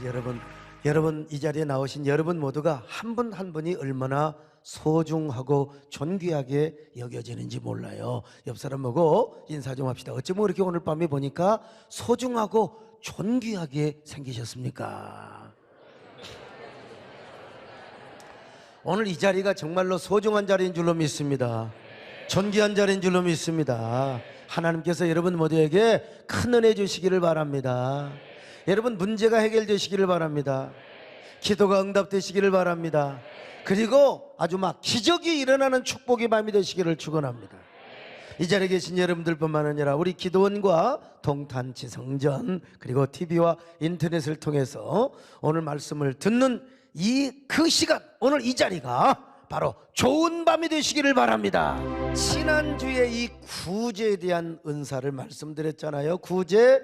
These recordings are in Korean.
여러분 이 자리에 나오신 여러분 모두가 한 분 한 분이 얼마나 소중하고 존귀하게 여겨지는지 몰라요. 옆 사람 보고 인사 좀 합시다. 어쩌면 그렇게 오늘 밤에 보니까 소중하고 존귀하게 생기셨습니까? 오늘 이 자리가 정말로 소중한 자리인 줄로 믿습니다. 존귀한 자리인 줄로 믿습니다. 하나님께서 여러분 모두에게 큰 은혜 주시기를 바랍니다. 여러분 문제가 해결되시기를 바랍니다. 기도가 응답되시기를 바랍니다. 그리고 아주 막 기적이 일어나는 축복의 밤이 되시기를 축원합니다. 이 자리에 계신 여러분들뿐만 아니라 우리 기도원과 동탄지성전 그리고 TV와 인터넷을 통해서 오늘 말씀을 듣는 그 시간, 오늘 이 자리가 바로 좋은 밤이 되시기를 바랍니다. 지난주에 이 구제에 대한 은사를 말씀드렸잖아요. 구제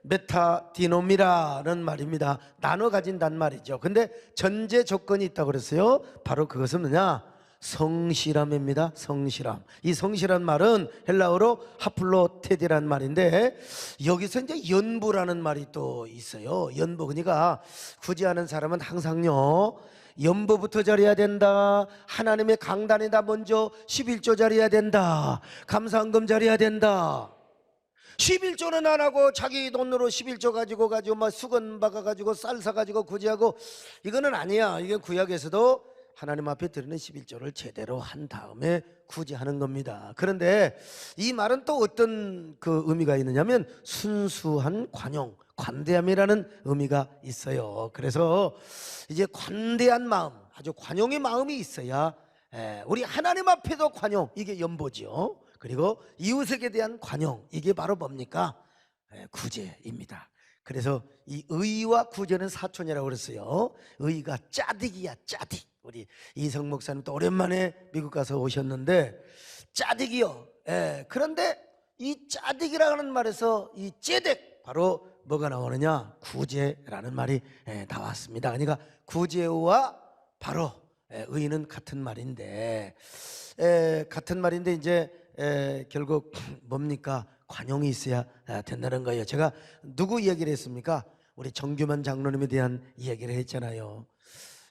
메타디노미라는 말입니다. 나눠 가진단 말이죠. 근데 전제 조건이 있다고 그랬어요. 바로 그것은 뭐냐? 성실함입니다. 성실함. 이 성실한 말은 헬라어로 하플로테디라는 말인데 여기서 이제 연부라는 말이 또 있어요. 연부. 그러니까 구제하는 사람은 항상요 연부부터 잘해야 된다. 하나님의 강단에다 먼저 11조 잘해야 된다. 감사헌금 잘해야 된다. 11조는 안 하고 자기 돈으로 11조 가지고 막 수건 박아가지고 쌀 사가지고 구제하고 이거는 아니야. 이게 구약에서도 하나님 앞에 드리는 11조를 제대로 한 다음에 구제하는 겁니다. 그런데 이 말은 또 어떤 그 의미가 있느냐면 순수한 관용, 관대함이라는 의미가 있어요. 그래서 이제 관대한 마음, 아주 관용의 마음이 있어야 우리 하나님 앞에도 관용, 이게 연보죠. 그리고 이웃에게 대한 관용, 이게 바로 뭡니까? 구제입니다. 그래서 이 의와 구제는 사촌이라고 그랬어요. 의가 짜디기야, 짜디. 우리 이성 목사님도 오랜만에 미국 가서 오셨는데 짜디기요. 그런데 이 짜디기라는 말에서 이 째덱, 바로 뭐가 나오느냐? 구제라는 말이 나왔습니다. 그러니까 구제와 바로 의는 같은 말인데 이제 결국 뭡니까? 관용이 있어야 된다는 거예요. 제가 누구 이야기를 했습니까? 우리 정규만 장로님에 대한 이야기를 했잖아요.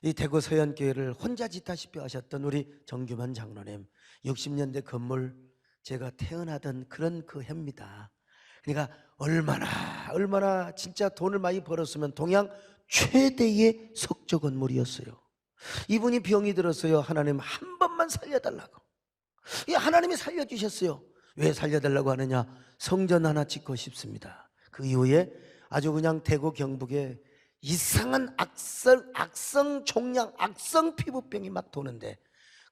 이 대구 서현교회를 혼자 짓다시피 하셨던 우리 정규만 장로님, 60년대 건물, 제가 태어나던 그런 그 해입니다. 그러니까 얼마나 진짜 돈을 많이 벌었으면 동양 최대의 석조 건물이었어요. 이분이 병이 들었어요. 하나님 한 번만 살려달라고. 하나님이 살려주셨어요. 왜 살려달라고 하느냐? 성전 하나 짓고 싶습니다. 그 이후에 아주 그냥 대구 경북에 이상한 악성 종양, 악성 피부병이 막 도는데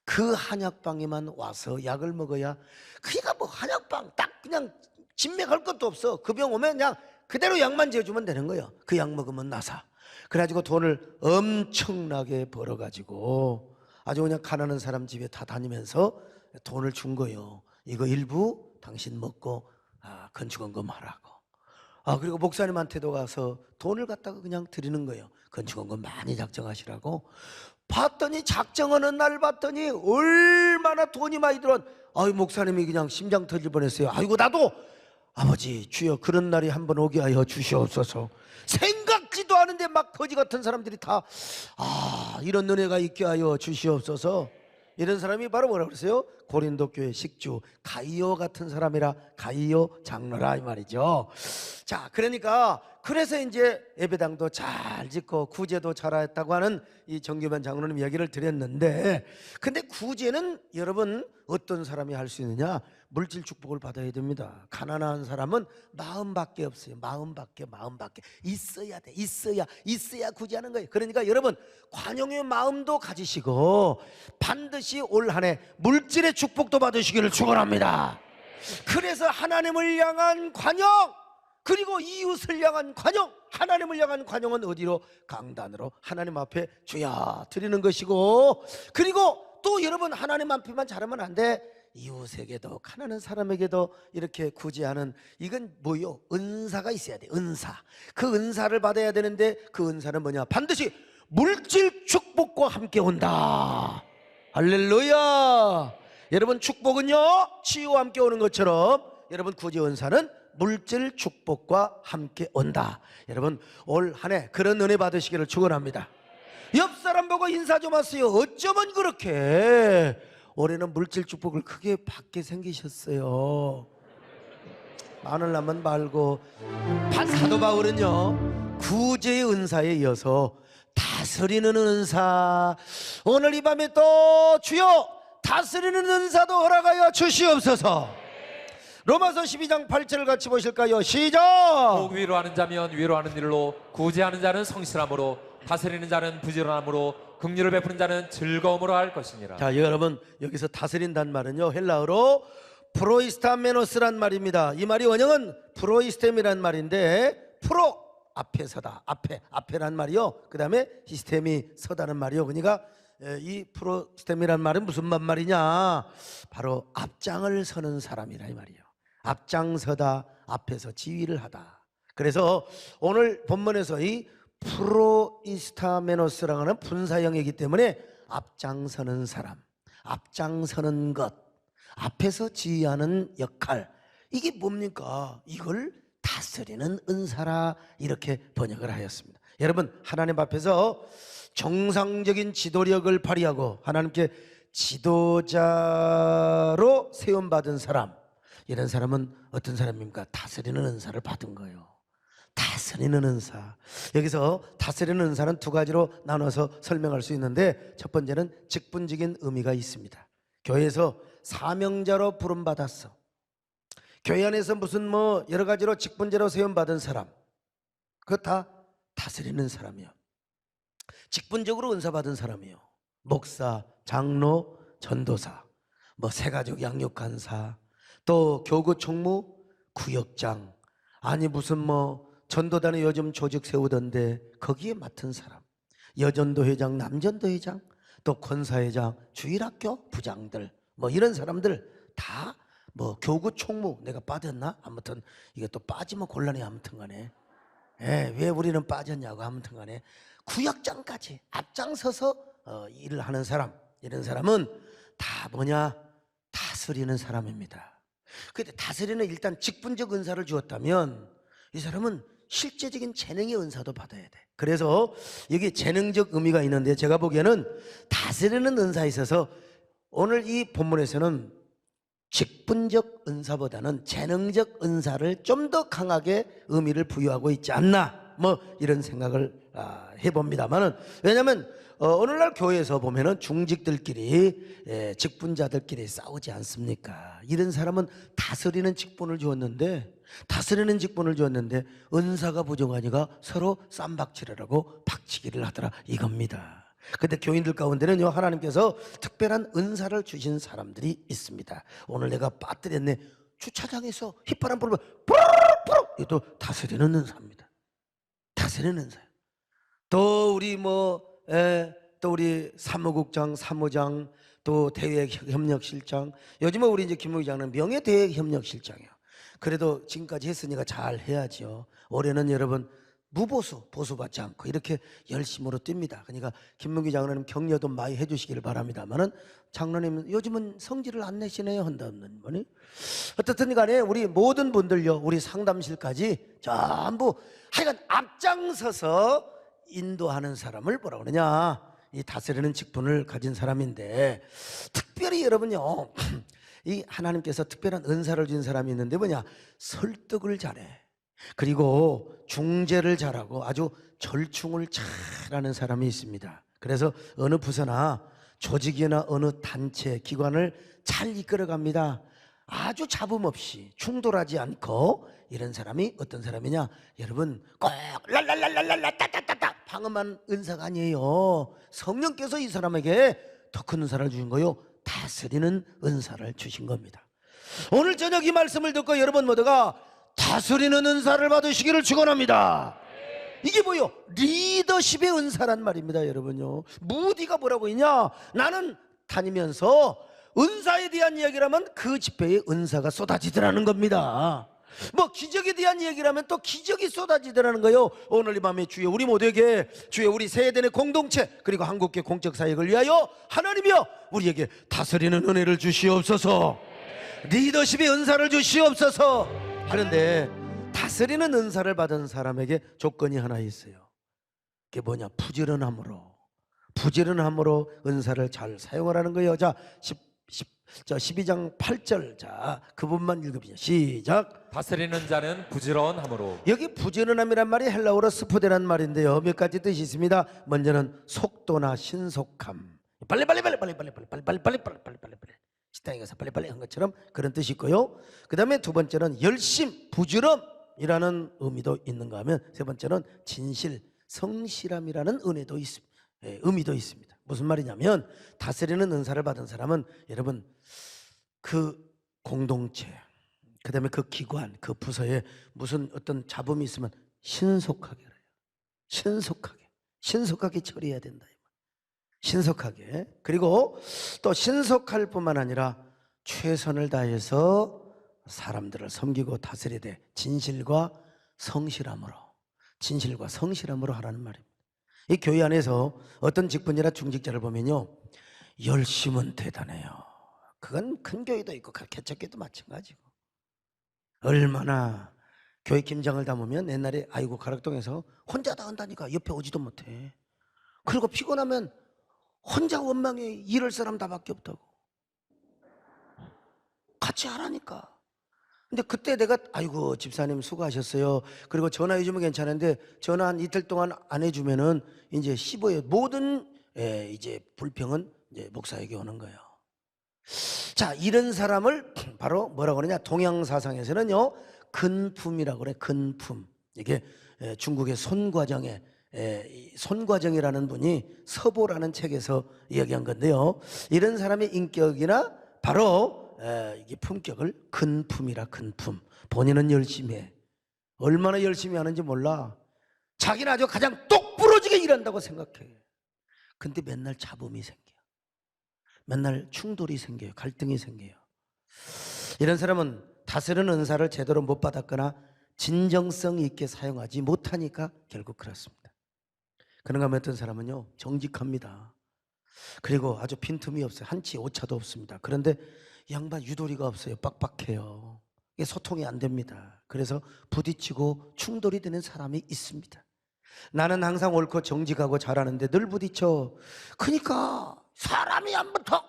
그 한약방에만 와서 약을 먹어야, 그니까 뭐 한약방 딱 그냥 진맥할 것도 없어. 그 병 오면 그냥 그대로 약만 재주면 되는 거예요. 그 약 먹으면 나사. 그래가지고 돈을 엄청나게 벌어가지고 아주 그냥 가난한 사람 집에 다 다니면서 돈을 준 거예요. 이거 일부 당신 먹고 건축원금 하라고. 그리고 목사님한테도 가서 돈을 갖다가 그냥 드리는 거예요. 건축원금 많이 작정하시라고. 봤더니 작정하는 날 봤더니 얼마나 돈이 많이 들어온. 목사님이 그냥 심장 터질 뻔했어요. 아이고 나도 아버지 주여 그런 날이 한번 오게 하여 주시옵소서. 생각지도 않은데 막 거지 같은 사람들이 다 이런 은혜가 있게 하여 주시옵소서. 이런 사람이 바로 뭐라고 그랬어요? 고린도 교회 식주 가이오 같은 사람이라, 가이오 장로라 이 말이죠. 자, 그러니까 그래서 이제 예배당도 잘 짓고 구제도 잘했다고 하는 이 정규만 장로님 이야기를 드렸는데, 근데 구제는 여러분 어떤 사람이 할 수 있느냐? 물질 축복을 받아야 됩니다. 가난한 사람은 마음밖에 없어요. 마음밖에 있어야 돼. 있어야 구제하는 거예요. 그러니까 여러분 관용의 마음도 가지시고 반드시 올 한 해 물질의 축복도 받으시기를 축원합니다. 그래서 하나님을 향한 관용, 그리고 이웃을 향한 관용, 하나님을 향한 관용은 어디로? 강단으로 하나님 앞에 주야 드리는 것이고, 그리고 또 여러분 하나님 앞에만 잘하면 안 돼. 이웃에게도, 가난한 사람에게도 이렇게 구제하는, 이건 뭐요? 은사가 있어야 돼. 은사. 그 은사를 받아야 되는데 그 은사는 뭐냐? 반드시 물질 축복과 함께 온다. 할렐루야. 여러분 축복은요 치유와 함께 오는 것처럼 여러분 구제 은사는 물질 축복과 함께 온다. 여러분 올 한 해 그런 은혜 받으시기를 축원합니다. 옆 사람 보고 인사 좀 하세요. 어쩌면 그렇게 올해는 물질 축복을 크게 받게 생기셨어요. 마늘나면 말고. 사도 바울은요 구제의 은사에 이어서 다스리는 은사, 오늘 이 밤에 또 주여 다스리는 은사도 허락하여 주시옵소서. 로마서 12장 8절을 같이 보실까요? 시작. 더욱 위로하는 자면 위로하는 일로, 구제하는 자는 성실함으로, 다스리는 자는 부지런함으로, 긍휼을 베푸는 자는 즐거움으로 할 것이니라. 자, 여러분 여기서 다스린다는 말은요 헬라어로 프로이스타메노스란 말입니다. 이 말이 원형은 프로이스템이란 말인데, 프로 앞에 서다, 앞에란 말이요, 그 다음에 시스템이 서다는 말이요. 그러니까 이 프로스템이란 말은 무슨 말이냐, 바로 앞장을 서는 사람이라 이 말이에요. 앞장서다, 앞에서 지휘를 하다. 그래서 오늘 본문에서 이 프로이스타메노스라고 하는 분사형이기 때문에 앞장서는 사람, 앞장서는 것, 앞에서 지휘하는 역할, 이게 뭡니까? 이걸 다스리는 은사라 이렇게 번역을 하였습니다. 여러분 하나님 앞에서 정상적인 지도력을 발휘하고 하나님께 지도자로 세움받은 사람, 이런 사람은 어떤 사람입니까? 다스리는 은사를 받은 거예요. 다스리는 은사. 여기서 다스리는 은사는 두 가지로 나눠서 설명할 수 있는데, 첫 번째는 직분적인 의미가 있습니다. 교회에서 사명자로 부름받았어. 교회 안에서 무슨 여러 가지로 직분자로 세움받은 사람, 그거 다 다스리는 사람이요. 직분적으로 은사받은 사람이요. 목사, 장로, 전도사, 새가족 양육간사, 또 교구 총무, 구역장, 아니 무슨 전도단에 요즘 조직 세우던데 거기에 맡은 사람, 여전도 회장, 남전도 회장, 또 권사회장, 주일학교 부장들, 이런 사람들 다 교구 총무 내가 빠졌나? 아무튼 이게 또 빠지면 곤란해. 아무튼 간에 왜 우리는 빠졌냐고. 아무튼 간에 구역장까지 앞장서서 일을 하는 사람, 이런 사람은 다 다스리는 사람입니다. 근데 다스리는 일단 직분적 은사를 주었다면 이 사람은 실제적인 재능의 은사도 받아야 돼. 그래서 여기 재능적 의미가 있는데, 제가 보기에는 다스리는 은사에 있어서 오늘 이 본문에서는 직분적 은사보다는 재능적 은사를 좀 더 강하게 의미를 부여하고 있지 않나, 이런 생각을 해봅니다만은, 왜냐하면 오늘날 교회에서 보면은 중직들끼리, 직분자들끼리 싸우지 않습니까? 이런 사람은 다스리는 직분을 주었는데 은사가 부족하니까 서로 쌈박질하라고 박치기를 하더라 이겁니다. 근데 교인들 가운데는요 하나님께서 특별한 은사를 주신 사람들이 있습니다. 오늘 내가 빠뜨렸네, 주차장에서 휘파람 불면 뿌르르, 이것도 다스리는 은사입니다. 다스리는 은사예요. 또 우리 또 우리 사무국장, 사무장, 또 대외협력실장, 요즘은 우리 이제 김무기장은 명예대외협력실장이에요. 그래도 지금까지 했으니까 잘 해야죠. 올해는 여러분 무보수, 보수받지 않고 이렇게 열심으로 뜁니다. 그러니까 김문기 장로님 격려도 많이 해주시기를 바랍니다만은, 장로님 요즘은 성질을 안 내시네요 한다는 분이. 어떻든 간에 우리 모든 분들요, 우리 상담실까지 전부 하여간 앞장서서 인도하는 사람을 뭐라고 그러냐, 이 다스리는 직분을 가진 사람인데, 특별히 여러분요 이 하나님께서 특별한 은사를 준 사람이 있는데 설득을 잘해. 그리고 중재를 잘하고 아주 절충을 잘하는 사람이 있습니다. 그래서 어느 부서나 조직이나 어느 단체, 기관을 잘 이끌어갑니다. 아주 잡음 없이, 충돌하지 않고. 이런 사람이 어떤 사람이냐, 여러분 꼭 랄랄랄랄랄라 따따따따 방언만 은사가 아니에요. 성령께서 이 사람에게 더 큰 은사를 주신 거요, 다스리는 은사를 주신 겁니다. 오늘 저녁 이 말씀을 듣고 여러분 모두가 다스리는 은사를 받으시기를 축원합니다. 이게 뭐요? 리더십의 은사란 말입니다. 여러분요, 무디가 뭐라고 했냐, 나는 다니면서 은사에 대한 이야기를 하면 그 집회에 은사가 쏟아지더라는 겁니다. 기적에 대한 얘기를 하면 또 기적이 쏟아지더라는 거예요. 오늘 이 밤에 주여 우리 모두에게, 주여 우리 세대의 공동체 그리고 한국계 공적 사역을 위하여 하나님이여 우리에게 다스리는 은혜를 주시옵소서, 리더십의 은사를 주시옵소서. 그런데 다스리는 은사를 받은 사람에게 조건이 하나 있어요. 그게 뭐냐? 부지런함으로 은사를 잘 사용하라는 거예요. 자, 12장 8절. 자, 그 부분만 읽어보죠. 시작. 다스리는 자는 부지런함으로. 여기 부지런함이란 말이 헬라어로 스포데란 말인데요. 몇 가지 뜻이 있습니다. 먼저는 속도나 신속함. 빨리 식당에 가서 빨리빨리 한 것처럼 그런 뜻이 있고요. 그 다음에 두 번째는 열심, 부지런이라는 의미도 있는가 하면 세 번째는 진실, 성실함이라는 은혜도 있습니다. 의미도 있습니다. 무슨 말이냐면 다스리는 은사를 받은 사람은 여러분 그 공동체, 그 다음에 그 기관, 그 부서에 무슨 어떤 잡음이 있으면 신속하게 처리해야 된다. 신속하게. 그리고 또 신속할 뿐만 아니라 최선을 다해서 사람들을 섬기고 다스리되 진실과 성실함으로 하라는 말입니다. 이 교회 안에서 어떤 직분이나 중직자를 보면요, 열심은 대단해요. 그건 큰 교회도 있고 개척교회도 마찬가지고. 얼마나 교회 김장을 담으면 옛날에 아이고 가락동에서 혼자 다 한다니까 옆에 오지도 못해. 그리고 피곤하면 혼자 원망해. 이럴 사람 다밖에 없다고. 같이 하라니까. 근데 그때 내가 아이고 집사님 수고하셨어요. 그리고 전화해주면 괜찮은데 전화 한 이틀 동안 안 해주면은 이제 씹어요. 모든 이제 불평은 이제 목사에게 오는 거예요. 자, 이런 사람을 바로 뭐라고 그러냐? 동양사상에서는요 근품이라고 그래. 근품. 이게 중국의 손과정이라는 분이 서보라는 책에서 이야기한 건데요. 이런 사람의 인격이나 바로 이게 품격을 근품이라. 근품. 본인은 열심히 해. 얼마나 열심히 하는지 몰라. 자기는 아주 가장 똑부러지게 일한다고 생각해. 근데 맨날 잡음이 생겨. 맨날 충돌이 생겨요. 갈등이 생겨요. 이런 사람은 다스리는 은사를 제대로 못 받았거나 진정성 있게 사용하지 못하니까 결국 그렇습니다. 그런가 하면 어떤 사람은요 정직합니다. 그리고 아주 빈틈이 없어요. 한치 오차도 없습니다. 그런데 양반 유도리가 없어요. 빡빡해요. 이게 소통이 안 됩니다. 그래서 부딪히고 충돌이 되는 사람이 있습니다. 나는 항상 옳고 정직하고 잘하는데 늘 부딪혀. 그러니까 사람이 안 붙어요.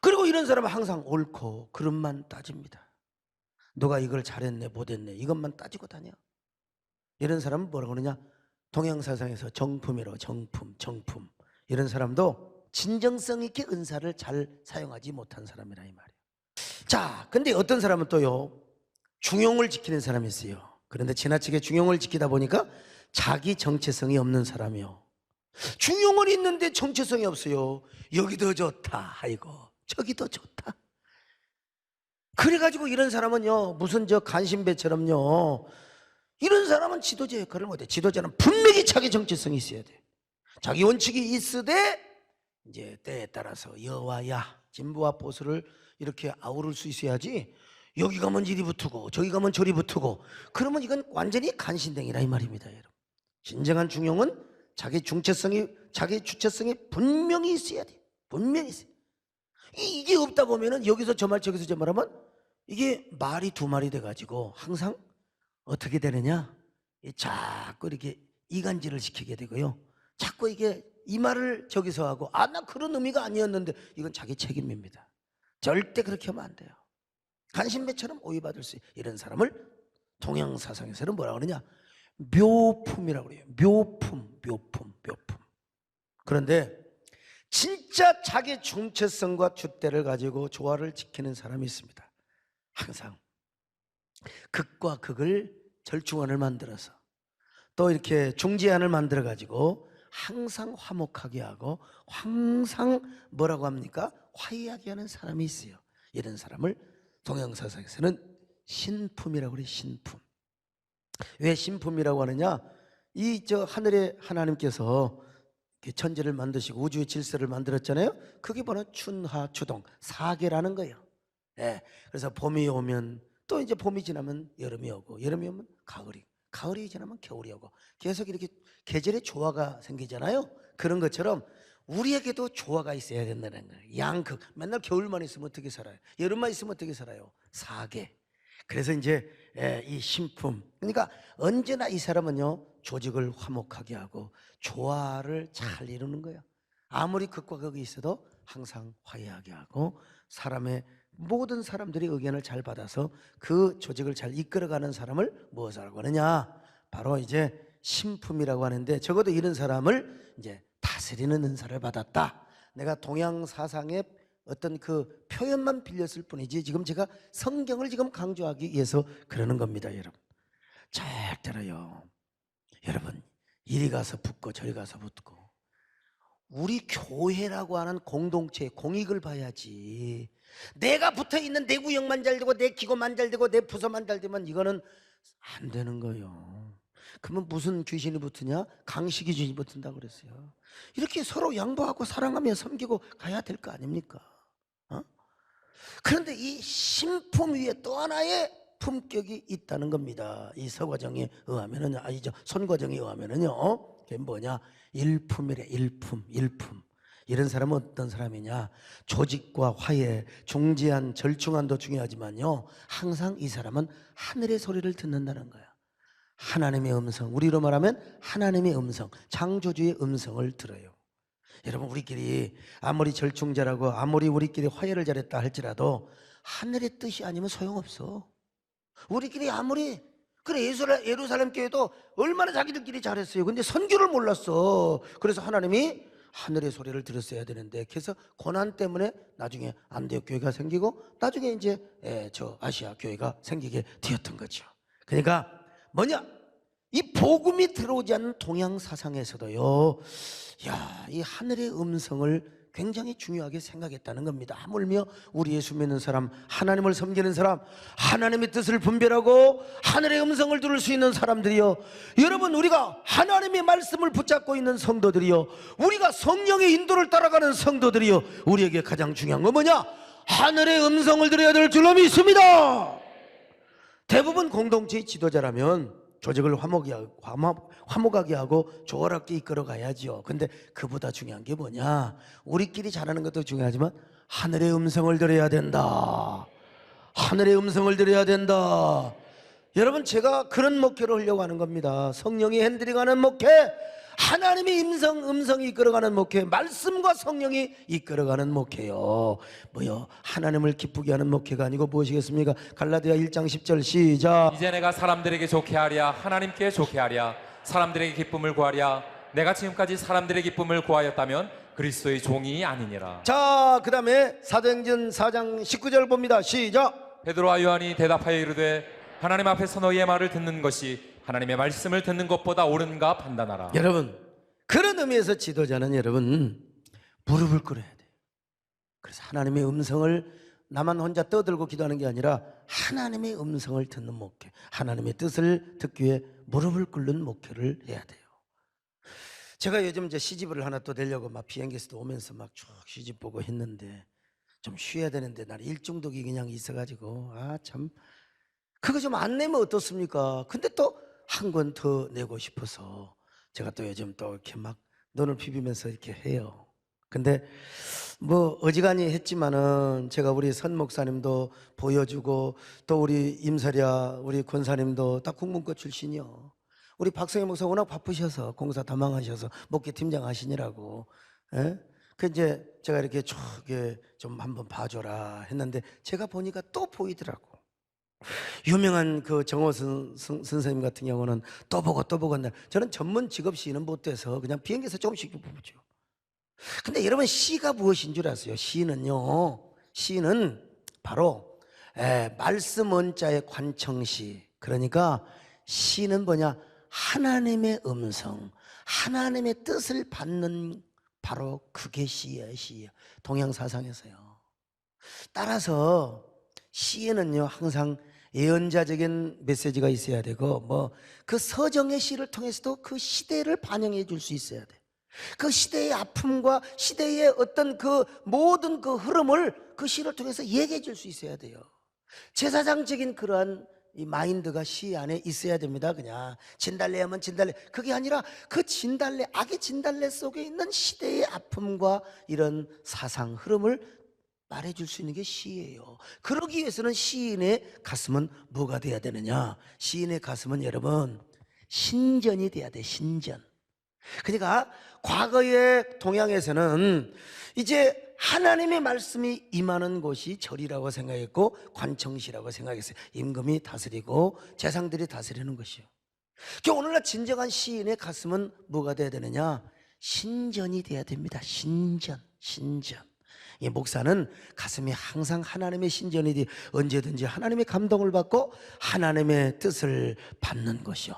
그리고 이런 사람은 항상 옳고 그릇만 따집니다. 누가 이걸 잘했네 못했네 이것만 따지고 다녀. 이런 사람은 뭐라고 그러냐? 동양사상에서 정품이라고. 정품. 이런 사람도 진정성 있게 은사를 잘 사용하지 못한 사람이라 이 말이에요. 자, 근데 어떤 사람은 또요 중용을 지키는 사람이 있어요. 그런데 지나치게 중용을 지키다 보니까 자기 정체성이 없는 사람이요. 중용은 있는데 정체성이 없어요. 여기도 좋다 아이고 저기도 좋다. 그래가지고 이런 사람은요 무슨 저 간신배처럼요, 이런 사람은 지도자 역할을 못해. 지도자는 분명히 자기 정체성이 있어야 돼. 자기 원칙이 있으되 이제 때에 따라서 여와야 진보와 보수를 이렇게 아우를 수 있어야지. 여기 가면 이리 붙고 저기 가면 저리 붙고 그러면 이건 완전히 간신댕이라 이 말입니다. 여러분, 진정한 중용은 자기 주체성이 분명히 있어야 돼. 분명히 있어요. 이게 없다 보면은 여기서 저 말 저기서 저 말 하면 이게 말이 두 말이 돼가지고 항상 어떻게 되느냐? 자꾸 이렇게 이간질을 시키게 되고요. 자꾸 이게 이 말을 저기서 하고 나 그런 의미가 아니었는데 이건 자기 책임입니다. 절대 그렇게 하면 안 돼요. 간신배처럼 오해받을 수 있는 이런 사람을 동양사상에서는 뭐라고 그러냐? 묘품이라고 그래요. 묘품. 그런데 진짜 자기 중체성과 줏대를 가지고 조화를 지키는 사람이 있습니다. 항상 극과 극을 절충안을 만들어서 또 이렇게 중재안을 만들어 가지고 항상 화목하게 하고 항상 뭐라고 합니까? 화이하게 하는 사람이 있어요. 이런 사람을 동양사상에서는 신품이라고 그래요. 신품. 왜 신품이라고 하느냐? 이 저 하늘에 하나님께서 천지를 만드시고 우주의 질서를 만들었잖아요. 그게 바로 춘하추동 4계라는 거예요. 그래서 봄이 오면 또 이제 봄이 지나면 여름이 오고 여름이 오면 가을이 지나면 겨울이 오고 계속 이렇게 계절의 조화가 생기잖아요. 그런 것처럼 우리에게도 조화가 있어야 된다는 거예요. 양극. 맨날 겨울만 있으면 어떻게 살아요? 여름만 있으면 어떻게 살아요? 사계. 그래서 이제 이 신품. 그러니까 언제나 이 사람은요, 조직을 화목하게 하고 조화를 잘 이루는 거예요. 아무리 극과 극이 있어도 항상 화해하게 하고 사람의 모든 사람들이 의견을 잘 받아서 그 조직을 잘 이끌어가는 사람을 무엇이라고 하느냐? 바로 이제 신품이라고 하는데, 적어도 이런 사람을 이제 다스리는 은사를 받았다. 내가 동양 사상의 어떤 그 표현만 빌렸을 뿐이지 지금 제가 성경을 지금 강조하기 위해서 그러는 겁니다. 여러분 잘 들어요. 여러분 이리 가서 붙고 저리 가서 붙고 우리 교회라고 하는 공동체의 공익을 봐야지. 내가 붙어있는 내 구역만 잘 되고 내 기고만 잘 되고 내 부서만 잘 되면 이거는 안 되는 거예요. 그러면 무슨 귀신이 붙으냐? 강식이 귀신이 붙은다고 그랬어요. 이렇게 서로 양보하고 사랑하며 섬기고 가야 될 거 아닙니까? 그런데 이 신품 위에 또 하나의 품격이 있다는 겁니다. 이 서과정에 의하면은, 손과정에 의하면은요, 그게 뭐냐? 일품이래. 일품. 이런 사람은 어떤 사람이냐? 조직과 화해, 중지한, 절충안도 중요하지만요, 항상 이 사람은 하늘의 소리를 듣는다는 거야. 하나님의 음성, 우리로 말하면 하나님의 음성, 창조주의 음성을 들어요. 여러분 우리끼리 아무리 절충자라고 아무리 우리끼리 화해를 잘했다 할지라도 하늘의 뜻이 아니면 소용없어. 우리끼리 아무리 그래 예루살렘 교회도 얼마나 자기들끼리 잘했어요. 근데 선교를 몰랐어. 그래서 하나님이 하늘의 소리를 들었어야 되는데, 그래서 고난 때문에 나중에 안디옥 교회가 생기고 나중에 이제 저 아시아 교회가 생기게 되었던 거죠. 그러니까 뭐냐? 이 복음이 들어오지 않는 동양 사상에서도요, 이 하늘의 음성을 굉장히 중요하게 생각했다는 겁니다. 하물며 우리 예수 믿는 사람, 하나님을 섬기는 사람, 하나님의 뜻을 분별하고 하늘의 음성을 들을 수 있는 사람들이요, 여러분 우리가 하나님의 말씀을 붙잡고 있는 성도들이요, 우리가 성령의 인도를 따라가는 성도들이요, 우리에게 가장 중요한 건 뭐냐? 하늘의 음성을 들어야 될 줄로 믿습니다. 대부분 공동체의 지도자라면 조직을 화목하게 하고 조화롭게 이끌어 가야지요. 근데 그보다 중요한 게 뭐냐? 우리끼리 잘하는 것도 중요하지만 하늘의 음성을 들어야 된다. 하늘의 음성을 들어야 된다. 여러분 제가 그런 목회를 하려고 하는 겁니다. 성령이 핸들링하는 목회, 하나님의 음성이 이끌어가는 목회, 말씀과 성령이 이끌어가는 목회요. 뭐요? 하나님을 기쁘게 하는 목회가 아니고 무엇이겠습니까? 갈라디아 1장 10절 시작. 이제 내가 사람들에게 좋게 하랴 하나님께 좋게 하랴 사람들에게 기쁨을 구하랴 내가 지금까지 사람들의 기쁨을 구하였다면 그리스도의 종이 아니니라. 자, 그 다음에 사도행전 4장 19절 봅니다. 시작. 베드로와 요한이 대답하여 이르되 하나님 앞에서 너희의 말을 듣는 것이 하나님의 말씀을 듣는 것보다 옳은가 판단하라. 여러분 그런 의미에서 지도자는 여러분 무릎을 꿇어야 돼요. 그래서 하나님의 음성을 나만 혼자 떠들고 기도하는 게 아니라 하나님의 음성을 듣는 목회, 하나님의 뜻을 듣기 위해 무릎을 꿇는 목회를 해야 돼요. 제가 요즘 이제 시집을 하나 또 내려고 막 비행기에서도 오면서 막 쭉 시집 보고 했는데 좀 쉬어야 되는데 날 일중독이 그냥 있어가지고 참 그거 좀 안 내면 어떻습니까? 근데 또 한 권 더 내고 싶어서 제가 또 요즘 또 이렇게 막 눈을 비비면서 이렇게 해요. 근데 뭐 어지간히 했지만은 제가 우리 선 목사님도 보여주고 또 우리 임설야 우리 권사님도 다 국문과 출신이요. 우리 박성희 목사 워낙 바쁘셔서 공사 다망하셔서 목회 팀장 하시느라고, 그 이제 제가 이렇게 쭉 좀 한번 봐줘라 했는데 제가 보니까 또 보이더라고. 유명한 그 정호선 선생님 같은 경우는 또 보고 저는 전문 직업 시는 못 돼서 그냥 비행기에서 조금씩 보죠. 근데 여러분 시가 무엇인 줄 아세요? 시는 바로 말씀 원자의 관청시. 그러니까 시는 뭐냐? 하나님의 음성, 하나님의 뜻을 받는 바로 그게 시예요. 동양 사상에서요. 따라서 시에는요 항상 예언자적인 메시지가 있어야 되고 그 서정의 시를 통해서도 그 시대를 반영해 줄 수 있어야 돼. 그 시대의 아픔과 시대의 어떤 그 모든 그 흐름을 그 시를 통해서 얘기해 줄 수 있어야 돼요. 제사장적인 그러한 이 마인드가 시 안에 있어야 됩니다. 그냥 진달래 하면 진달래, 그게 아니라 그 진달래, 악의 진달래 속에 있는 시대의 아픔과 이런 사상 흐름을 말해줄 수 있는 게 시예요. 그러기 위해서는 시인의 가슴은 뭐가 돼야 되느냐? 시인의 가슴은 여러분 신전이 돼야 돼. 신전. 그러니까 과거의 동양에서는 이제 하나님의 말씀이 임하는 곳이 절이라고 생각했고 관청시라고 생각했어요. 임금이 다스리고 재상들이 다스리는 것이요. 그러니까 오늘날 진정한 시인의 가슴은 뭐가 돼야 되느냐? 신전이 돼야 됩니다. 신전, 신전. 이 목사는 가슴이 항상 하나님의 신전이 돼, 언제든지 하나님의 감동을 받고 하나님의 뜻을 받는 것이요.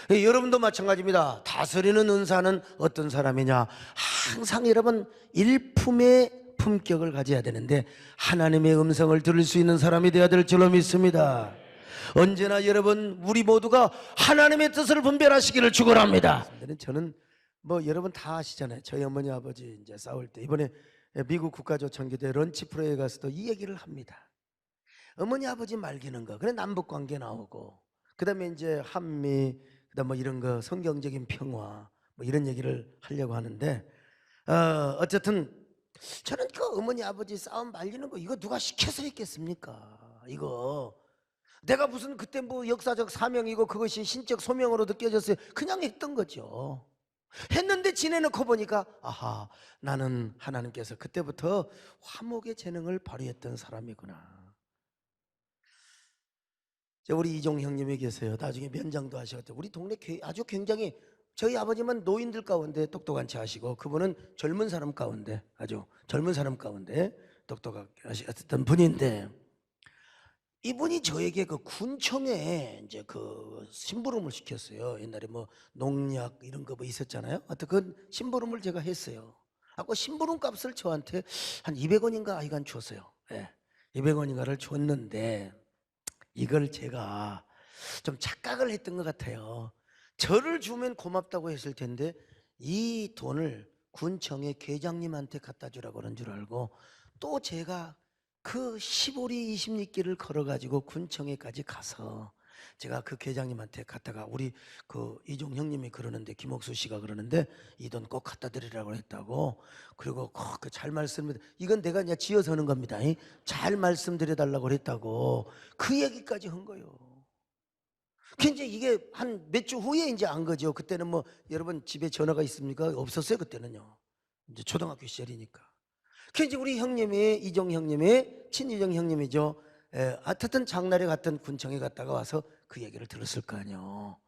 여러분도 마찬가지입니다. 다스리는 은사는 어떤 사람이냐? 항상 여러분 일품의 품격을 가져야 되는데 하나님의 음성을 들을 수 있는 사람이 되어야 될 줄로 믿습니다. 언제나 여러분 우리 모두가 하나님의 뜻을 분별하시기를 축원합니다. 저는 뭐 여러분 다 아시잖아요. 저희 어머니 아버지 이제 싸울 때 이번에 미국 국가조창기대 런치 프로에 가서도 이 얘기를 합니다. 어머니 아버지 말기는 거, 그래 남북 관계 나오고, 그다음에 이제 한미, 그다음 뭐 이런 거 성경적인 평화, 뭐 이런 얘기를 하려고 하는데, 어쨌든 저는 그 어머니 아버지 싸움 말리는 거 이거 누가 시켜서 했겠습니까? 이거 내가 무슨 그때 뭐 역사적 사명이고 그것이 신적 소명으로 느껴졌어요. 그냥 했던 거죠. 했는데 지내놓고 보니까 아하, 나는 하나님께서 그때부터 화목의 재능을 발휘했던 사람이구나. 우리 이종 형님이 계세요. 나중에 면장도 하셨죠. 우리 동네 아주 굉장히, 저희 아버지만 노인들 가운데 똑똑한 체 하시고 그분은 젊은 사람 가운데, 아주 젊은 사람 가운데 똑똑하셨던 분인데, 이분이 저에게 그 군청에 이제 그 심부름을 시켰어요. 옛날에 뭐 농약 이런 거 뭐 있었잖아요. 하여튼 그 심부름을 제가 했어요. 그 심부름 값을 저한테 한 200원인가 하여간 줬어요. 예. 200원인가를 줬는데 이걸 제가 좀 착각을 했던 것 같아요. 저를 주면 고맙다고 했을 텐데 이 돈을 군청의 계장님한테 갖다 주라고 그런 줄 알고 또 제가 그 15리 20리길을 걸어가지고 군청에까지 가서 제가 그 계장님한테 갖다가, 우리 그 이종 형님이 그러는데, 김옥수 씨가 그러는데 이 돈 꼭 갖다 드리라고 했다고. 그리고 그 잘 말씀을, 이건 내가 그냥 지어서 하는 겁니다. 잘 말씀드려 달라고 그랬다고 그 얘기까지 한 거예요. 이제 이게 한 몇 주 후에 이제 안 거죠. 그때는 뭐 여러분 집에 전화가 있습니까? 없었어요. 그때는요. 이제 초등학교 시절이니까. 이제 우리 형님이, 이종 형님이, 친이종 형님이죠. 하여튼 장날에 갔던 군청에 갔다가 와서 그 얘기를 들었을 거 아니에요.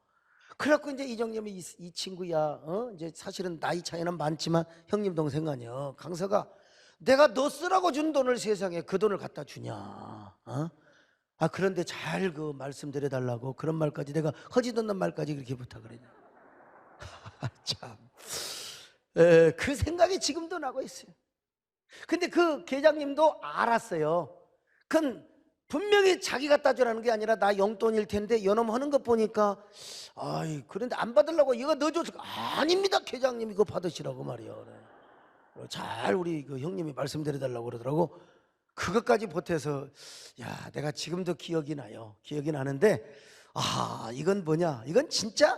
그래갖고 이제 이종님이 이 친구야, 이제 사실은 나이 차이는 많지만 형님 동생 아니야. 강서가 내가 너 쓰라고 준 돈을 세상에 그 돈을 갖다 주냐? 그런데 잘 그 말씀드려 달라고 그런 말까지, 내가 허짓없는 말까지 그렇게 부탁을 했냐. 참. 그 생각이 지금도 나고 있어요. 근데 그 계장님도 알았어요. 그건 분명히 자기 갖다 주라는 게 아니라 나 용돈일 텐데 요놈 하는 거 보니까, 그런데 안 받으려고 이거 넣어줘서, 아닙니다 계장님 이거 받으시라고 말이요. 잘 우리 그 형님이 말씀드려 달라고 그러더라고. 그것까지 보태서, 야, 내가 지금도 기억이 나요. 기억이 나는데, 이건 뭐냐, 이건 진짜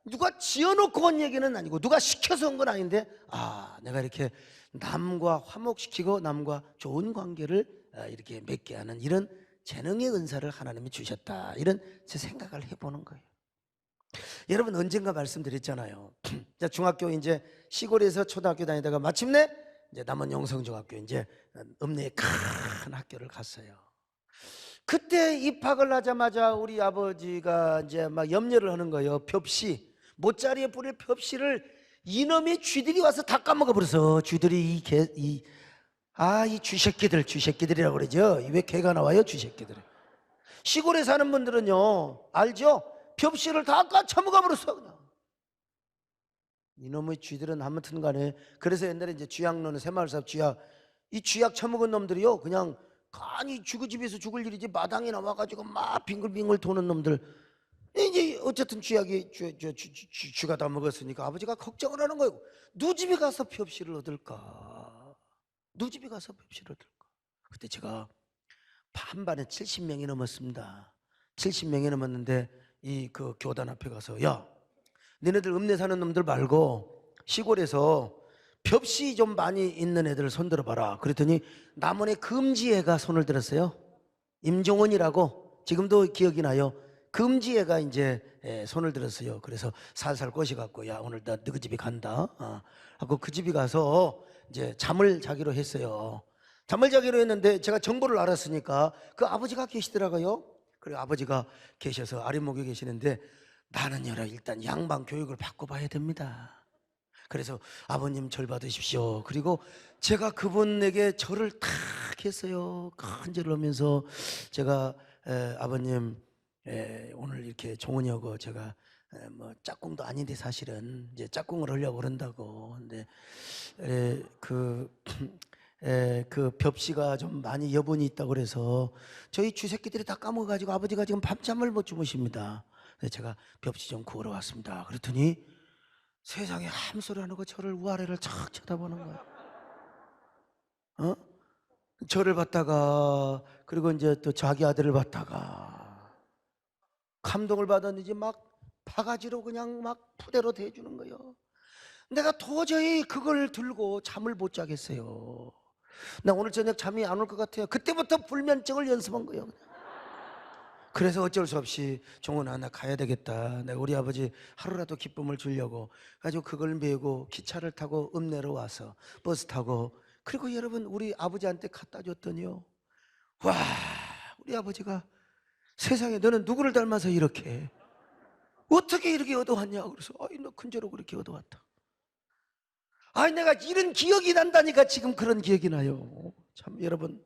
누가 지어놓고 온 얘기는 아니고 누가 시켜서 온 건 아닌데, 내가 이렇게 남과 화목시키고 남과 좋은 관계를 이렇게 맺게 하는 이런 재능의 은사를 하나님이 주셨다, 이런 제 생각을 해보는 거예요. 여러분 언젠가 말씀드렸잖아요. 중학교 이제 시골에서 초등학교 다니다가 마침내 이제 남원 영성중학교, 이제 읍내에 큰 학교를 갔어요. 그때 입학을 하자마자 우리 아버지가 이제 막 염려를 하는 거예요. 벽시, 모짜리에 뿌릴 벽시를 이놈의 쥐들이 와서 다 까먹어 버려서, 쥐들이 이 쥐새끼들이라고 그러죠. 왜 개가 나와요? 쥐새끼들. 시골에 사는 분들은요 알죠? 벽시를 다 까쳐먹어 버렸어 그냥. 이놈의 쥐들은 아무튼 간에, 그래서 옛날에 이제 쥐약로는 새마을사업 쥐약, 이 쥐약 처먹은 놈들이요 그냥 간이 쥐고집에서 죽을 일이지, 마당에 나와가지고 막 빙글빙글 도는 놈들. 이제 어쨌든 쥐약이 쥐가 다 먹었으니까 아버지가 걱정을 하는 거예요. 누집에 가서 벽시를 얻을까? 누집에 가서 벽시를 얻을까? 그때 제가 반반에 70명이 넘었습니다. 70명이 넘었는데 이 그 교단 앞에 가서 야, 너네들 읍내 사는 놈들 말고 시골에서 벽시 좀 많이 있는 애들 손 들어봐라. 그랬더니 남원의 금지애가 손을 들었어요. 임종원이라고 지금도 기억이 나요. 금지애가 이제 손을 들었어요. 그래서 살살 꼬셔갖고 야, 오늘 나 너희 집에 간다 하고 그 집에 가서 이제 잠을 자기로 했어요. 잠을 자기로 했는데 제가 정보를 알았으니까 그 아버지가 계시더라고요. 그리고 아버지가 계셔서 아랫목에 계시는데 나는요 일단 양반 교육을 바꿔봐야 됩니다. 그래서 아버님 절 받으십시오. 그리고 제가 그분에게 절을 탁 했어요. 큰 절을 하면서 제가 아버님 오늘 이렇게 종원이하고 제가 뭐 짝꿍도 아닌데 사실은 이제 짝꿍을 하려고 그런다고. 근데 그 벽시가 좀 많이 여분이 있다고 그래서 저희 주새끼들이 다 까먹어가지고 아버지가 지금 밤잠을 못 주무십니다. 그래서 제가 벽시 좀 구하러 왔습니다. 그랬더니 세상에 함소리 안 하고 저를 우아래를 착 쳐다보는 거야. 저를 봤다가 그리고 이제 또 자기 아들을 봤다가 감동을 받았는지 막 바가지로 그냥 막 푸대로 대주는 거예요. 내가 도저히 그걸 들고 잠을 못 자겠어요. 나 오늘 저녁 잠이 안 올 것 같아요. 그때부터 불면증을 연습한 거예요. 그래서 어쩔 수 없이 종원아 나 가야 되겠다. 내가 우리 아버지 하루라도 기쁨을 주려고 가지고 그걸 메고 기차를 타고 읍내로 와서 버스 타고 그리고 여러분 우리 아버지한테 갖다 줬더니요. 와, 우리 아버지가 세상에 너는 누구를 닮아서 이렇게 어떻게 이렇게 얻어왔냐. 그래서 아이 너 큰절로 그렇게 얻어왔다. 아니 내가 이런 기억이 난다니까. 지금 그런 기억이 나요. 참 여러분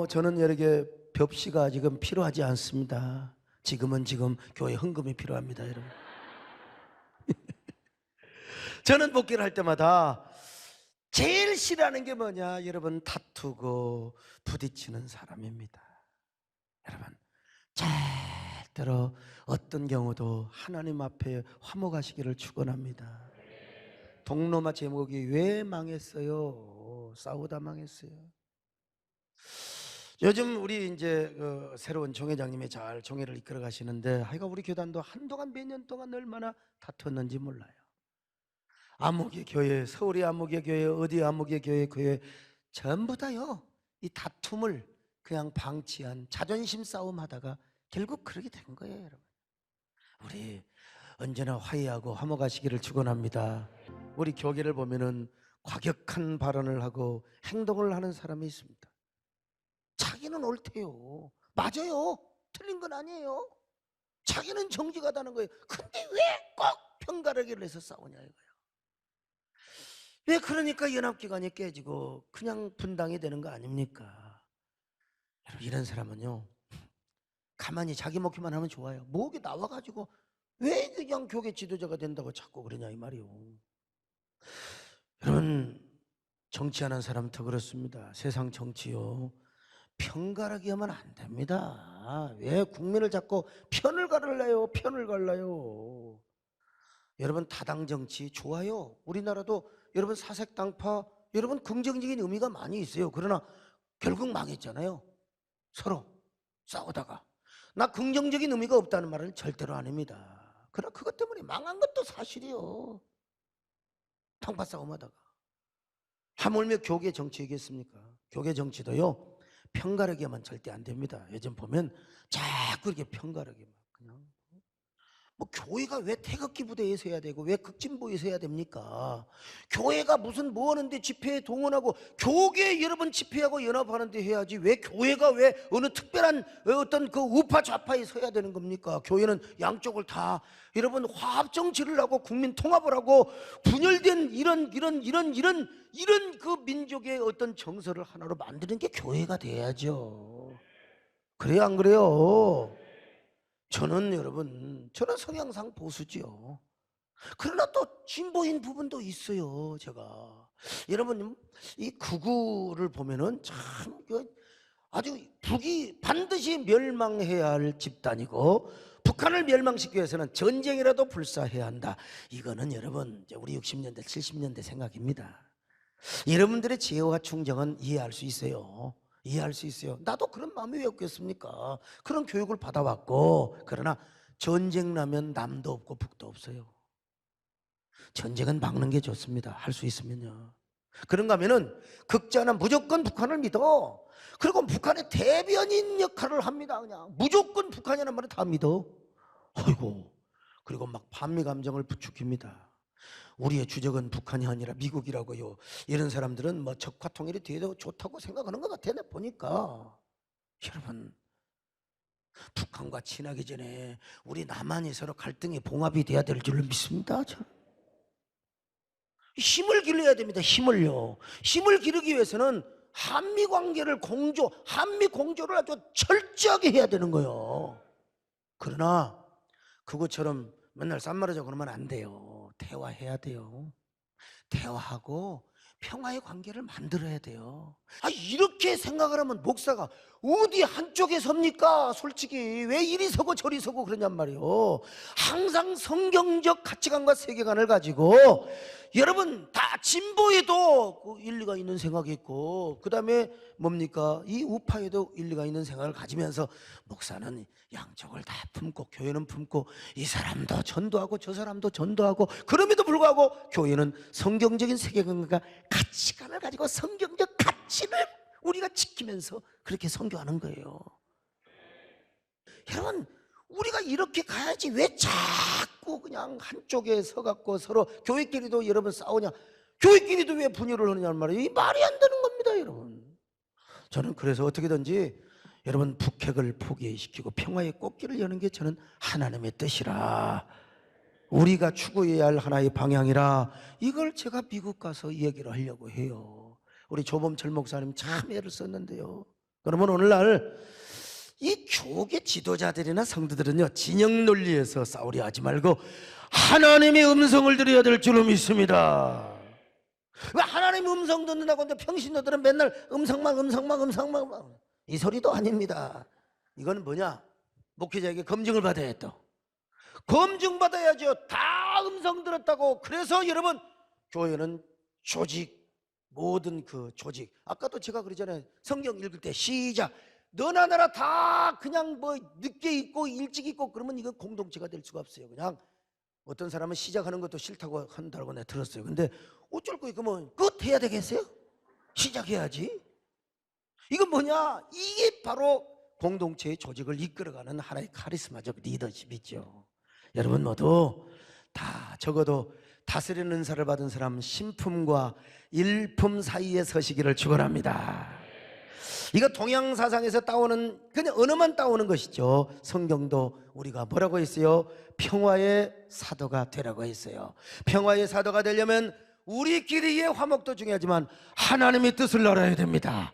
저는 이렇게 벽시가 지금 필요하지 않습니다. 지금 교회 헌금이 필요합니다, 여러분. 저는 목회를 할 때마다 제일 싫어하는 게 뭐냐, 여러분? 다투고 부딪히는 사람입니다. 여러분, 절대로 어떤 경우도 하나님 앞에 화목하시기를 축원합니다. 동로마 제목이 왜 망했어요? 싸우다 망했어요. 요즘 우리 이제 새로운 총회장님이 잘 총회를 이끌어 가시는데 하여간 우리 교단도 한동안 몇 년 동안 얼마나 다퉜는지 몰라요. 암흑의 교회, 서울의 암흑의 교회, 어디 암흑의 교회 전부 다요 이 다툼을 그냥 방치한 자존심 싸움 하다가 결국 그렇게 된 거예요, 여러분. 우리 언제나 화해하고 화목하시기를 축원합니다. 우리 교계를 보면은 과격한 발언을 하고 행동을 하는 사람이 있습니다. 자기는 옳대요. 맞아요. 틀린 건 아니에요. 자기는 정직하다는 거예요. 근데 왜 꼭 편가르기를 해서 싸우냐 이거예요. 왜 그러니까 연합기관이 깨지고 그냥 분당이 되는 거 아닙니까? 여러분, 이런 사람은요 가만히 자기 먹기만 하면 좋아요. 목이 나와가지고 왜 그냥 교계 지도자가 된다고 자꾸 그러냐 이 말이요. 여러분, 정치하는 사람부터 그렇습니다. 세상 정치요 편가르기 하면 안 됩니다. 왜 국민을 자꾸 편을 갈라요? 편을 갈라요. 여러분, 다당 정치 좋아요. 우리나라도 여러분 사색당파 여러분 긍정적인 의미가 많이 있어요. 그러나 결국 망했잖아요. 서로 싸우다가. 나 긍정적인 의미가 없다는 말은 절대로 안 합니다. 그러나 그것 때문에 망한 것도 사실이요. 당파 싸움하다가. 하물며 교계 정치 얘기했습니까? 교계 정치도요 편가르기 하면 절대 안 됩니다. 요즘 보면 자꾸 이렇게 편가르기 막 그냥 뭐 교회가 왜 태극기 부대에서 해야 되고 왜 극진보에서 해야 됩니까? 교회가 무슨 뭐 하는데 집회에 동원하고 교계 여러분 집회하고 연합하는데 해야지 왜 교회가 왜 어느 특별한 어떤 그 우파 좌파에 서야 되는 겁니까? 교회는 양쪽을 다 여러분 화합 정치를 하고 국민 통합을 하고 분열된 이런 그 민족의 어떤 정서를 하나로 만드는 게 교회가 돼야죠. 그래요, 안 그래요? 저는 여러분, 저는 성향상 보수지요. 그러나 또 진보인 부분도 있어요, 제가. 여러분, 이 극우를 보면은 참 아주 북이 반드시 멸망해야 할 집단이고 북한을 멸망시키기 위해서는 전쟁이라도 불사해야 한다. 이거는 여러분 우리 60년대 70년대 생각입니다. 여러분들의 지혜와 충정은 이해할 수 있어요. 이해할 수 있어요. 나도 그런 마음이 왜 없겠습니까? 그런 교육을 받아왔고. 그러나 전쟁 나면 남도 없고 북도 없어요. 전쟁은 막는 게 좋습니다. 할 수 있으면요. 그런가 하면은 극자는 무조건 북한을 믿어. 그리고 북한의 대변인 역할을 합니다. 그냥 무조건 북한이라는 말을 다 믿어. 아이고. 그리고 막 반미 감정을 부추깁니다. 우리의 주적은 북한이 아니라 미국이라고요. 이런 사람들은 뭐 적화 통일이 돼도 좋다고 생각하는 것 같아. 내가 보니까. 여러분, 북한과 친하기 전에 우리 남한이 서로 갈등이 봉합이 돼야 될 줄로 믿습니다. 저. 힘을 길러야 됩니다. 힘을요. 힘을 기르기 위해서는 한미 관계를 한미 공조를 아주 철저하게 해야 되는 거예요. 그러나 그것처럼 맨날 쌈말하자고 그러면 안 돼요. 대화해야 돼요. 대화하고 평화의 관계를 만들어야 돼요. 이렇게 생각을 하면 목사가 어디 한쪽에 섭니까? 솔직히 왜 이리 서고 저리 서고 그러냔 말이에요. 항상 성경적 가치관과 세계관을 가지고 여러분 다 진보에도 그 일리가 있는 생각이 있고 그 다음에 뭡니까? 이 우파에도 일리가 있는 생각을 가지면서 목사는 양쪽을 다 품고 교회는 품고 이 사람도 전도하고 저 사람도 전도하고 그럼에도 불구하고 교회는 성경적인 세계관과 가치관을 가지고 성경적 가치를 우리가 지키면서 그렇게 선교하는 거예요. 여러분 우리가 이렇게 가야지 왜 자꾸 그냥 한쪽에 서갖고 서로 교회끼리도 여러분 싸우냐, 교회끼리도 왜 분열을 하느냐는 말이에요. 이 말이 안 되는 겁니다 여러분. 저는 그래서 어떻게든지 여러분 북핵을 포기시키고 평화의 꽃길을 여는 게 저는 하나님의 뜻이라, 우리가 추구해야 할 하나의 방향이라, 이걸 제가 미국 가서 얘기를 하려고 해요. 우리 조범철 목사님 참 애를 썼는데요. 그러면 오늘날 이 교계 지도자들이나 성도들은요 진영 논리에서 싸우려 하지 말고 하나님의 음성을 들어야 될 줄로 믿습니다. 왜 하나님의 음성 듣는다고 하는데 평신도들은 맨날 음성만 이 소리도 아닙니다. 이거는 뭐냐? 목회자에게 검증을 받아야 또 검증받아야죠. 다 음성 들었다고. 그래서 여러분 교회는 조직, 모든 그 조직, 아까도 제가 그러잖아요. 성경 읽을 때 시작, 너나 나나 다 그냥 뭐 늦게 있고 일찍 있고 그러면 이거 공동체가 될 수가 없어요. 그냥 어떤 사람은 시작하는 것도 싫다고 한다고 내가 들었어요. 근데 어쩔 거예요. 그러면 끝해야 되겠어요? 시작해야지. 이건 뭐냐? 이게 바로 공동체의 조직을 이끌어가는 하나의 카리스마적 리더십이죠. 여러분 모두 다 적어도 다스리는 은사를 받은 사람 신품과 일품 사이에 서시기를 축원합니다. 이거 동양 사상에서 따오는 그냥 언어만 따오는 것이죠. 성경도 우리가 뭐라고 했어요? 평화의 사도가 되라고 했어요. 평화의 사도가 되려면 우리끼리의 화목도 중요하지만 하나님의 뜻을 알아야 됩니다.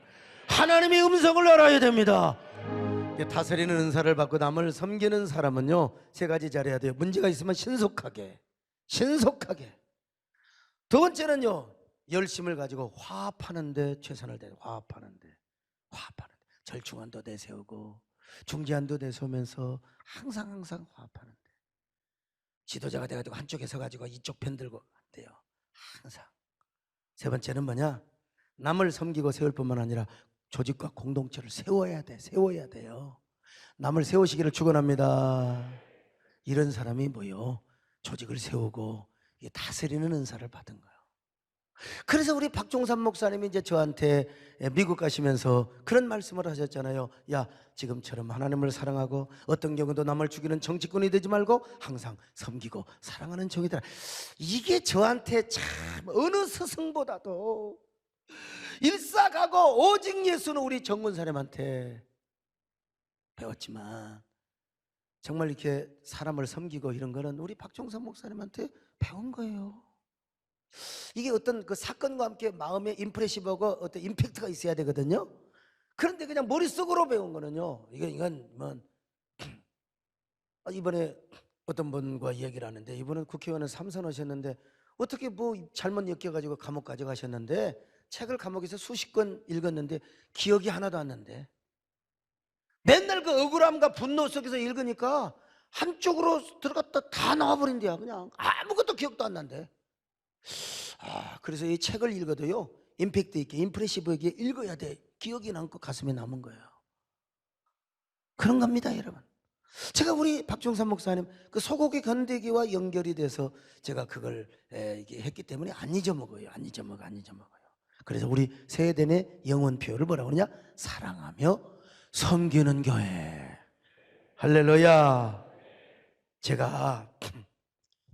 하나님의 음성을 알아야 됩니다. 다스리는 은사를 받고 남을 섬기는 사람은요 세 가지 잘해야 돼요. 문제가 있으면 신속하게. 두 번째는요 열심을 가지고 화합하는데 최선을 다해. 화합하는데 절충안도 내세우고 중재안도 내세우면서 항상 화합하는데, 지도자가 돼가지고 한쪽에 서가지고 이쪽 편 들고 안 돼요. 항상. 세 번째는 뭐냐? 남을 섬기고 세울 뿐만 아니라 조직과 공동체를 세워야 돼요. 남을 세우시기를 축원합니다. 이런 사람이 뭐요? 조직을 세우고 다스리는 은사를 받은 거예요. 그래서 우리 박종삼 목사님이 이제 저한테 미국 가시면서 그런 말씀을 하셨잖아요. 야, 지금처럼 하나님을 사랑하고 어떤 경우도 남을 죽이는 정치꾼이 되지 말고 항상 섬기고 사랑하는 종이더라. 이게 저한테 참 어느 스승보다도 일사가고 오직 예수는 우리 정군사님한테 배웠지만 정말 이렇게 사람을 섬기고 이런 거는 우리 박종삼 목사님한테 배운 거예요. 이게 어떤 그 사건과 함께 마음에 임프레시브하고 어떤 임팩트가 있어야 되거든요. 그런데 그냥 머릿속으로 배운 거는요, 이건 뭐 이번에 어떤 분과 얘기를 하는데, 이분은 국회의원을 3선 하셨는데 어떻게 뭐 잘못 엮여가지고 감옥 가져가셨는데 책을 감옥에서 수십 권 읽었는데 기억이 하나도 안 나는데, 맨날 그 억울함과 분노 속에서 읽으니까 한쪽으로 들어갔다 다 나와버린대요. 그냥 아무것도 기억도 안 난대. 그래서 이 책을 읽어도요 임팩트 있게 임프레시브 있게 읽어야 돼. 기억이 남고 가슴에 남은 거예요. 그런 겁니다, 여러분. 제가 우리 박종산 목사님 그 소고기 건더기와 연결이 돼서 제가 그걸 이게 했기 때문에 안 잊어먹어요. 안 잊어먹어요. 그래서 우리 세대내 영혼표를 뭐라고 그러냐? 사랑하며 섬기는 교회. 할렐루야. 제가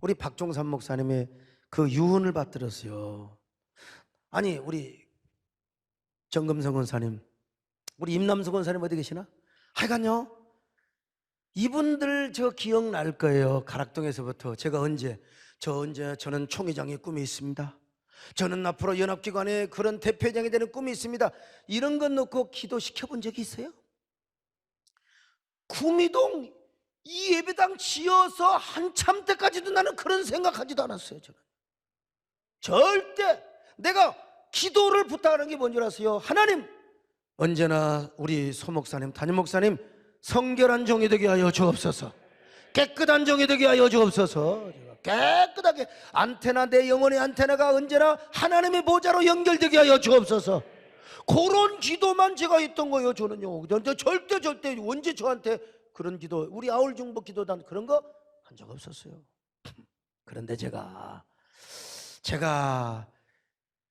우리 박종산 목사님의 그 유언을 받들었어요. 아니 우리 정금성 권사님, 우리 임남성 권사님 어디 계시나? 하여간요, 이분들 저 기억날 거예요. 가락동에서부터 제가 저는 총회장의 꿈이 있습니다. 저는 앞으로 연합기관의 그런 대표장이 되는 꿈이 있습니다. 이런 것 놓고 기도시켜 본 적이 있어요? 구미동 이 예배당 지어서 한참 때까지도 나는 그런 생각하지도 않았어요. 저는 절대 내가 기도를 부탁하는 게 뭔지 아세요? 하나님, 언제나 우리 소목사님, 담임 목사님 성결한 종이 되게 하여 주옵소서. 깨끗한 종이 되게 하여 주옵소서. 깨끗하게 안테나, 내 영혼의 안테나가 언제나 하나님의 보좌로 연결되게 하여 주옵소서. 그런 기도만 제가 했던 거예요. 저는요, 절대 언제 저한테 그런 기도, 우리 아울중보 기도단 그런 거 한 적 없었어요. 그런데 제가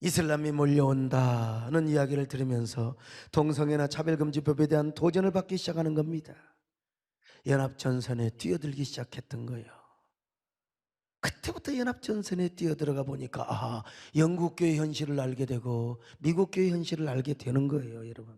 이슬람이 몰려온다는 이야기를 들으면서 동성애나 차별금지법에 대한 도전을 받기 시작하는 겁니다. 연합전선에 뛰어들기 시작했던 거예요. 그때부터 연합전선에 뛰어들어가 보니까 영국교회 현실을 알게 되고 미국교회 현실을 알게 되는 거예요, 여러분.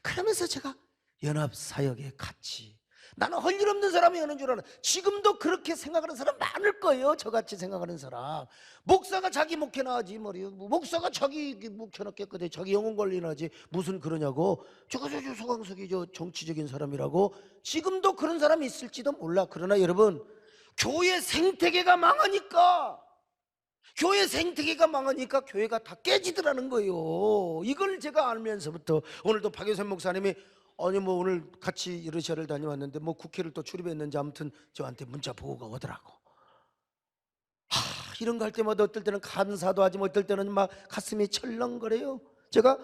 그러면서 제가 연합사역에 같이, 나는 할 일 없는 사람이 하는 줄 알아. 지금도 그렇게 생각하는 사람 많을 거예요. 저같이 생각하는 사람. 목사가 자기 목회나 하지 말이에요. 목사가 자기 목회나 깨끗해, 자기 영혼 관리나 하지 무슨 그러냐고. 저 소강석이 저 정치적인 사람이라고. 지금도 그런 사람이 있을지도 몰라. 그러나 여러분, 교회 생태계가 망하니까 교회가 다 깨지더라는 거예요. 이걸 제가 알면서부터 오늘도 박효선 목사님이 오늘 같이 러시아를 다녀왔는데 국회를 또 출입했는지 아무튼 저한테 문자 보고가 오더라고. 이런 거 할 때마다 어떨 때는 감사도 하지, 어떨 때는 막 가슴이 철렁거려요. 제가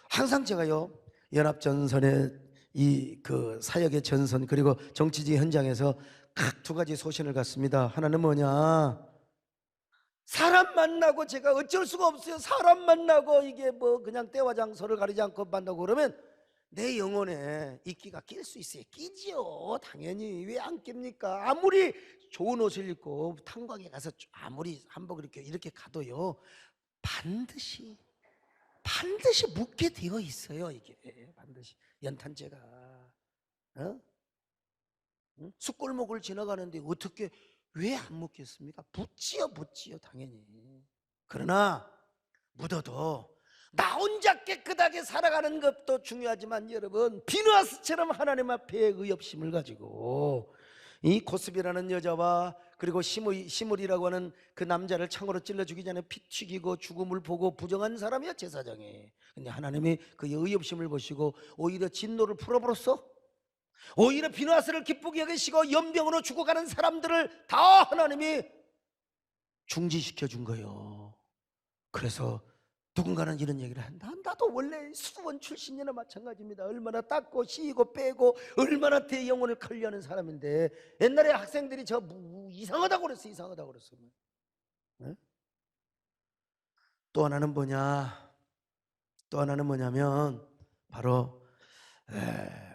항상 제가요, 연합전선의 이 그 사역의 전선 그리고 정치지 현장에서 각 두 가지 소신을 갖습니다. 하나는 뭐냐? 사람 만나고, 제가 어쩔 수가 없어요. 사람 만나고 이게 그냥 때와 장소를 가리지 않고 만나고 그러면 내 영혼에 이끼가 낄 수 있어요. 끼지요, 당연히. 왜 안 낍니까? 아무리 좋은 옷을 입고 탄광에 가서 아무리 한복 이렇게 가도요, 반드시 묻게 되어 있어요. 이게 반드시 연탄재가. 숯골목을 지나가는데 어떻게 왜 안 묻겠습니까? 묻지요, 당연히. 그러나 묻어도 나 혼자 깨끗하게 살아가는 것도 중요하지만 여러분, 비누아스처럼 하나님 앞에 의협심을 가지고 이 고스비라는 여자와 그리고 시므리라고 하는 그 남자를 창으로 찔러 죽이기 전에 피 튀기고 죽음을 보고 부정한 사람이야, 제사장이. 근데 하나님이 그 의협심을 보시고 오히려 진노를 풀어버렸어. 오히려 비누아스를 기쁘게 여기시고 연병으로 죽어가는 사람들을 다 하나님이 중지시켜 준 거예요. 그래서 누군가는 이런 얘기를 한다. 나도 원래 수원 출신이나 마찬가지입니다. 얼마나 닦고 씌고 빼고 얼마나 내 영혼을 관리하는 사람인데, 옛날에 학생들이 저 이상하다고 그랬어요. 네? 또 하나는 뭐냐면 바로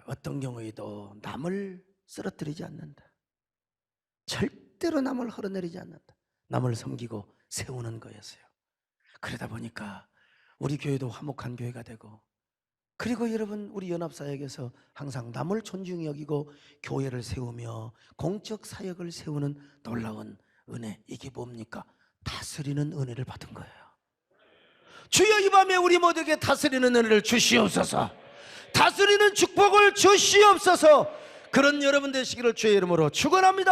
어떤 경우에도 남을 쓰러뜨리지 않는다. 절대로 남을 흘러내리지 않는다. 남을 섬기고 세우는 거였어요. 그러다 보니까 우리 교회도 화목한 교회가 되고, 그리고 여러분, 우리 연합사역에서 항상 남을 존중히 여기고 교회를 세우며 공적 사역을 세우는 놀라운 은혜, 이게 뭡니까? 다스리는 은혜를 받은 거예요. 주여, 이 밤에 우리 모두에게 다스리는 은혜를 주시옵소서. 다스리는 축복을 주시옵소서. 그런 여러분 되시기를 주의 이름으로 축원합니다.